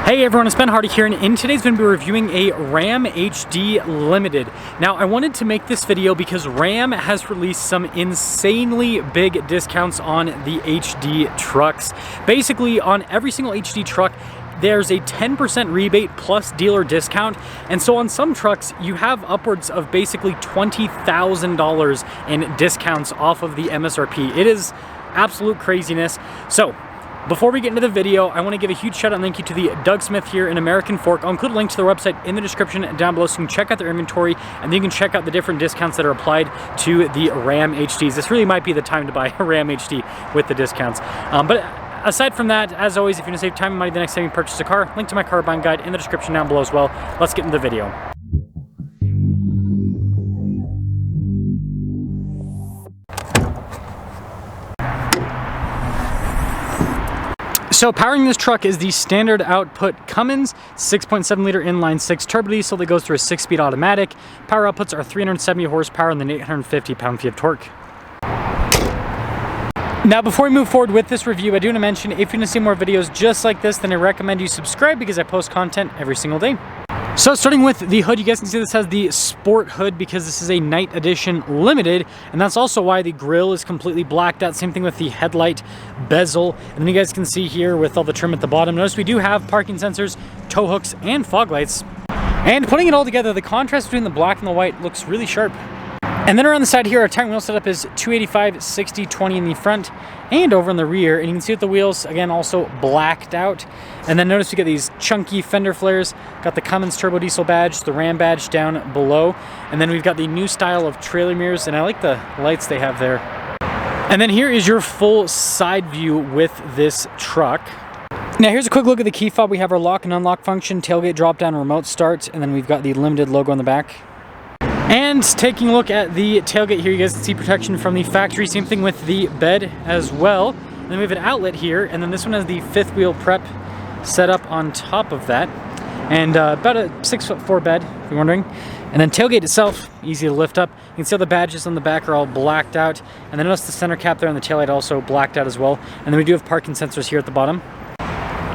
Hey everyone, it's Ben Hardy here, and in today's video we're reviewing a Ram HD Limited. Now I wanted to make this video because Ram has released some insanely big discounts on the HD trucks. Basically on every single HD truck there's a 10% rebate plus dealer discount, and so on some trucks you have upwards of basically $20,000 in discounts off of the MSRP. It is absolute craziness. So before we get into the video, I want to give a huge shout out and thank you to the Doug Smith here in American Fork. I'll include a link to their website in the description down below so you can check out their inventory, and then you can check out the different discounts that are applied to the Ram HDs. This really might be the time to buy a Ram HD with the discounts. But aside from that, as always, if you want to save time and money the next time you purchase a car, link to my car buying guide in the description down below as well. Let's get into the video. So powering this truck is the standard output Cummins 6.7 liter inline 6 turbo diesel that goes through a 6-speed automatic. Power outputs are 370 horsepower and then 850 pound-feet of torque. Now before we move forward with this review, I do want to mention if you want to see more videos just like this, then I recommend you subscribe because I post content every single day. So starting with the hood, you guys can see this has the sport hood because this is a night edition limited, and that's also why the grille is completely blacked out. Same thing with the headlight bezel, and then you guys can see here with all the trim at the bottom. Notice we do have parking sensors, tow hooks, and fog lights. And putting it all together, the contrast between the black and the white looks really sharp. And then around the side here, our tire wheel setup is 285, 60, 20 in the front and over in the rear. And you can see with the wheels, again, also blacked out. And then notice we get these chunky fender flares, got the Cummins turbo diesel badge, the Ram badge down below. And then we've got the new style of trailer mirrors, and I like the lights they have there. And then here is your full side view with this truck. Now here's a quick look at the key fob. We have our lock and unlock function, tailgate drop down, remote start, and then we've got the limited logo on the back. And taking a look at the tailgate here, you guys can see protection from the factory. Same thing with the bed as well. And then we have an outlet here, and then this one has the fifth wheel prep set up on top of that. And about a 6'4" bed, if you're wondering. And then tailgate itself, easy to lift up. You can see all the badges on the back are all blacked out. And then notice the center cap there on the taillight also blacked out as well. And then we do have parking sensors here at the bottom.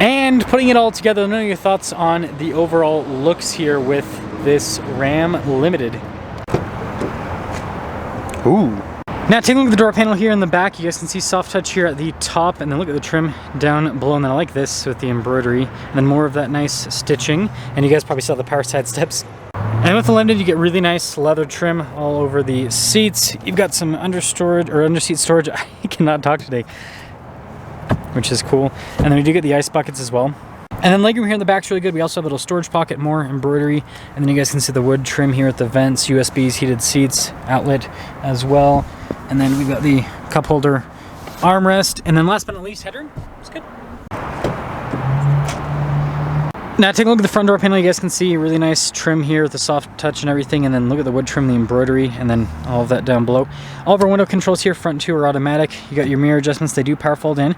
And putting it all together, let me know your thoughts on the overall looks here with this Ram Limited. Ooh. Now taking a look at the door panel here in the back, you guys can see soft touch here at the top, and then look at the trim down below, and then I like this with the embroidery, and then more of that nice stitching, and you guys probably saw the power side steps. And with the Limited, you get really nice leather trim all over the seats. You've got some underseat storage. I cannot talk today, which is cool. And then we do get the ice buckets as well. And then legroom here in the back is really good. We also have a little storage pocket, more embroidery. And then you guys can see the wood trim here at the vents, USBs, heated seats, outlet as well. And then we've got the cup holder armrest. And then last but not least, headroom. It's good. Now taking a look at the front door panel, you guys can see really nice trim here with the soft touch and everything, and then look at the wood trim, the embroidery, and then all of that down below. All of our window controls here, front two are automatic. You got your mirror adjustments, they do power fold in.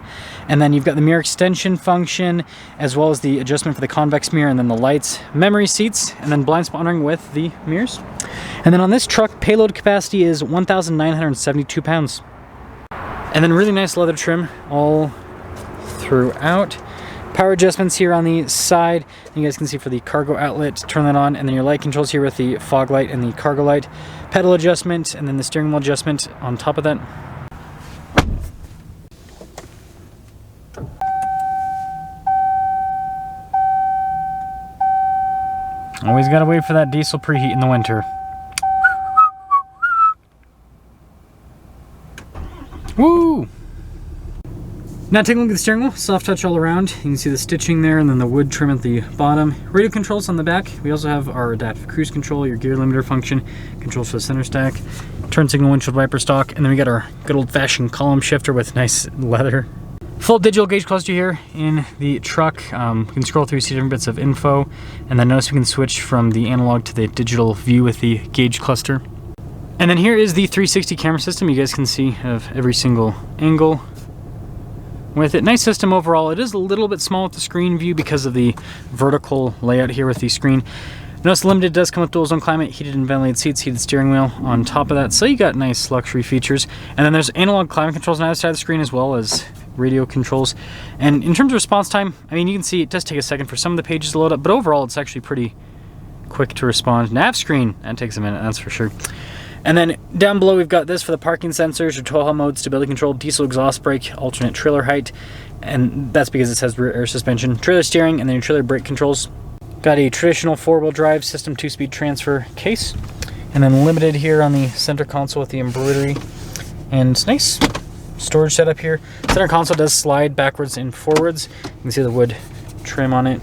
And then you've got the mirror extension function, as well as the adjustment for the convex mirror, and then the lights, memory seats, and then blind spot monitoring with the mirrors. And then on this truck, payload capacity is 1,972 pounds. And then really nice leather trim all throughout. Power adjustments here on the side. You guys can see for the cargo outlet, turn that on, and then your light controls here with the fog light and the cargo light. Pedal adjustment, and then the steering wheel adjustment on top of that. Always gotta wait for that diesel preheat in the winter. Woo! Now taking a look at the steering wheel, soft touch all around. You can see the stitching there, and then the wood trim at the bottom. Radio controls on the back. We also have our adaptive cruise control, your gear limiter function, controls for the center stack, turn signal, windshield wiper stock, and then we got our good old-fashioned column shifter with nice leather. Full digital gauge cluster here in the truck. We can scroll through, see different bits of info, and then notice we can switch from the analog to the digital view with the gauge cluster. And then here is the 360 camera system. You guys can see of every single angle with it. Nice system overall. It is a little bit small with the screen view because of the vertical layout here with the screen. Notice the Limited does come with dual zone climate, heated and ventilated seats, heated steering wheel on top of that, so you got nice luxury features. And then there's analog climate controls on the other side of the screen, as well as radio controls. And in terms of response time, I mean, you can see it does take a second for some of the pages to load up, but overall it's actually pretty quick to respond. Nav screen, that takes a minute, that's for sure. And then down below we've got this for the parking sensors, your tow haul mode, stability control, diesel exhaust brake, alternate trailer height, and that's because it says rear air suspension, trailer steering, and then your trailer brake controls. Got a traditional 4-wheel drive system 2-speed transfer case, and then limited here on the center console with the embroidery, and it's nice storage setup here. Center console does slide backwards and forwards. You can see the wood trim on it.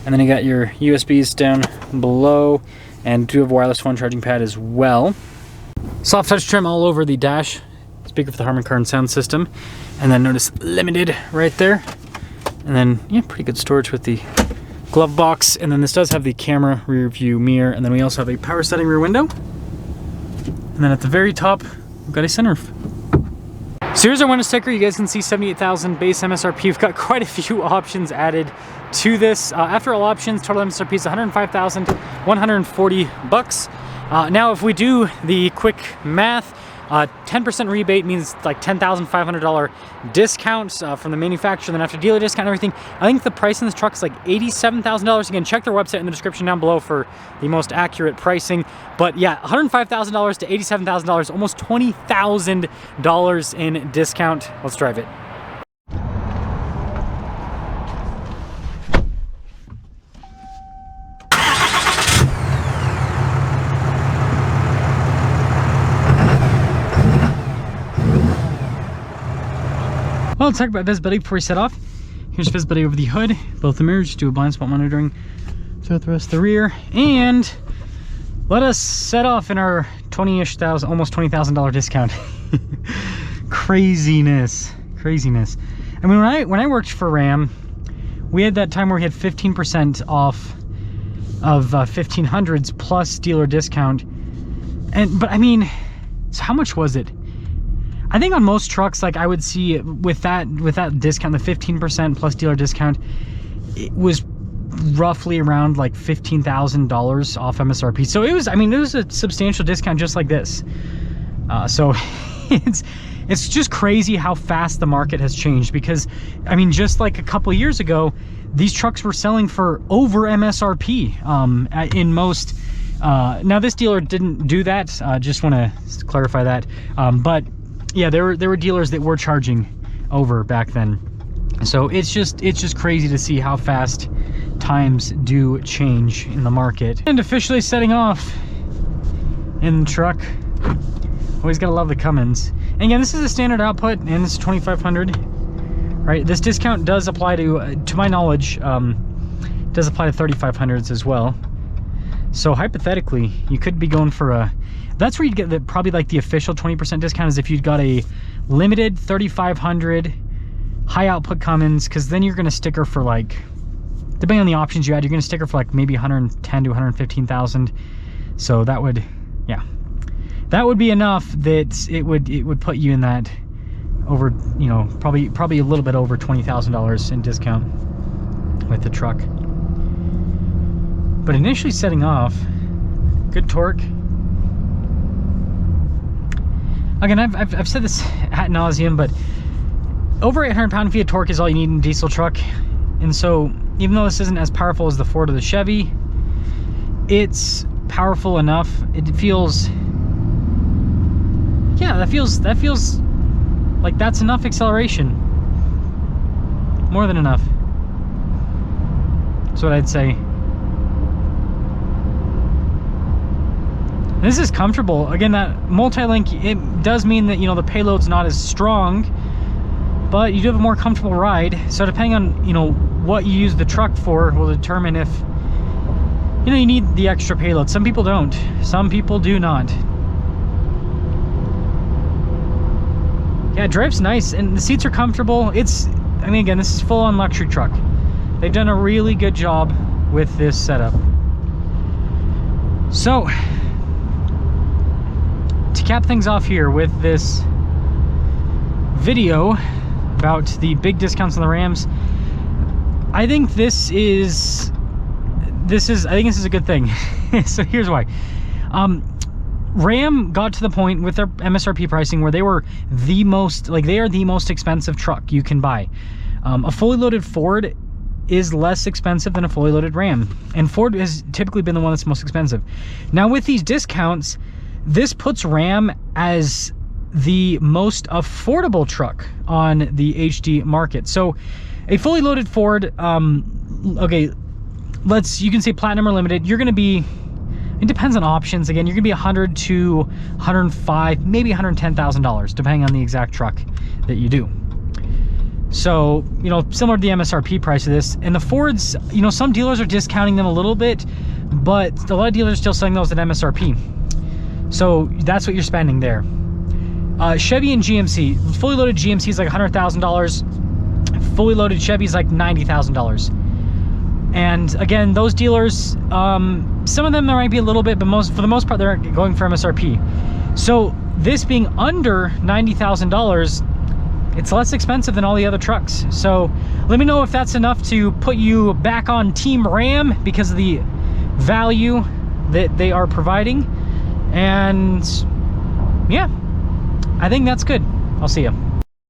And then you got your USBs down below, and do have a wireless phone charging pad as well. Soft touch trim all over the dash, speaker for the Harman Kardon sound system, and then notice limited right there. And then, yeah, pretty good storage with the glove box. And then this does have the camera, rear view mirror, and then we also have a power setting rear window. And then at the very top, we've got a sunroof. So here's our window sticker. You guys can see 78,000 base MSRP. We've got quite a few options added to this. After all options, total MSRP is $105,140. Now, if we do the quick math, 10% rebate means like $10,500 discounts from the manufacturer. Then after dealer discount and everything, I think the price in this truck is like $87,000. Again, check their website in the description down below for the most accurate pricing. But yeah, $105,000 to $87,000, almost $20,000 in discount. Let's drive it. Well, let's talk about visibility before we set off. Here's visibility over the hood, both the mirrors, do a blind spot monitoring throughout the rest of the rear, and let us set off in our almost $20,000 discount. Craziness. I mean, when I worked for Ram, we had that time where we had 15% off of 1500s plus dealer discount, but I mean, so how much was it? I think on most trucks, like I would see with that discount, the 15% plus dealer discount, it was roughly around like $15,000 off MSRP. So it was, I mean, it was a substantial discount just like this. So it's just crazy how fast the market has changed, because I mean, just like a couple of years ago, these trucks were selling for over MSRP in most. Now this dealer didn't do that. Just want to clarify that. But yeah, there were dealers that were charging over back then. So it's just crazy to see how fast times do change in the market. And officially setting off in the truck. Always gotta love the Cummins. And again, this is a standard output, and this is 2,500. Right, this discount does apply to my knowledge, does apply to 3,500s as well. So hypothetically, you could be going for a, that's where you'd get probably like the official 20% discount, is if you'd got a limited 3,500 high output Cummins, because then you're going to sticker for like, depending on the options you add, you're going to sticker for like maybe 110 to 115,000. So that would, yeah, that would be enough that it would put you in that over, you know, probably a little bit over $20,000 in discount with the truck. But initially setting off, good torque. Again, I've said this ad nauseum, but over 800 pound-feet of torque is all you need in a diesel truck. And so even though this isn't as powerful as the Ford or the Chevy, it's powerful enough. It feels, yeah, that feels like that's enough acceleration. More than enough. That's what I'd say. This is comfortable. Again, that multi-link, it does mean that, you know, the payload's not as strong, but you do have a more comfortable ride. So depending on, you know, what you use the truck for will determine if, you know, you need the extra payload. Some people don't. Some people do not. Yeah, it drives nice, and the seats are comfortable. It's, I mean, again, this is full-on luxury truck. They've done a really good job with this setup. So, to cap things off here with this video about the big discounts on the Rams, I think this is a good thing. So here's why. Ram got to the point with their MSRP pricing where they were the most, like they are the most expensive truck you can buy. A fully loaded Ford is less expensive than a fully loaded Ram, and Ford has typically been the one that's most expensive. Now with these discounts, this puts Ram as the most affordable truck on the HD market. So a fully loaded Ford, okay, you can say Platinum or Limited, you're gonna be, it depends on options. Again, you're gonna be 100 to 105, maybe $110,000, depending on the exact truck that you do. So, you know, similar to the MSRP price of this. And the Fords, you know, some dealers are discounting them a little bit, but a lot of dealers are still selling those at MSRP. So that's what you're spending there. Chevy and GMC, fully loaded GMC is like $100,000. Fully loaded Chevy is like $90,000. And again, those dealers, some of them there might be a little bit, but for the most part, they're going for MSRP. So this being under $90,000, it's less expensive than all the other trucks. So let me know if that's enough to put you back on Team Ram because of the value that they are providing. And yeah, I think that's good. I'll see you.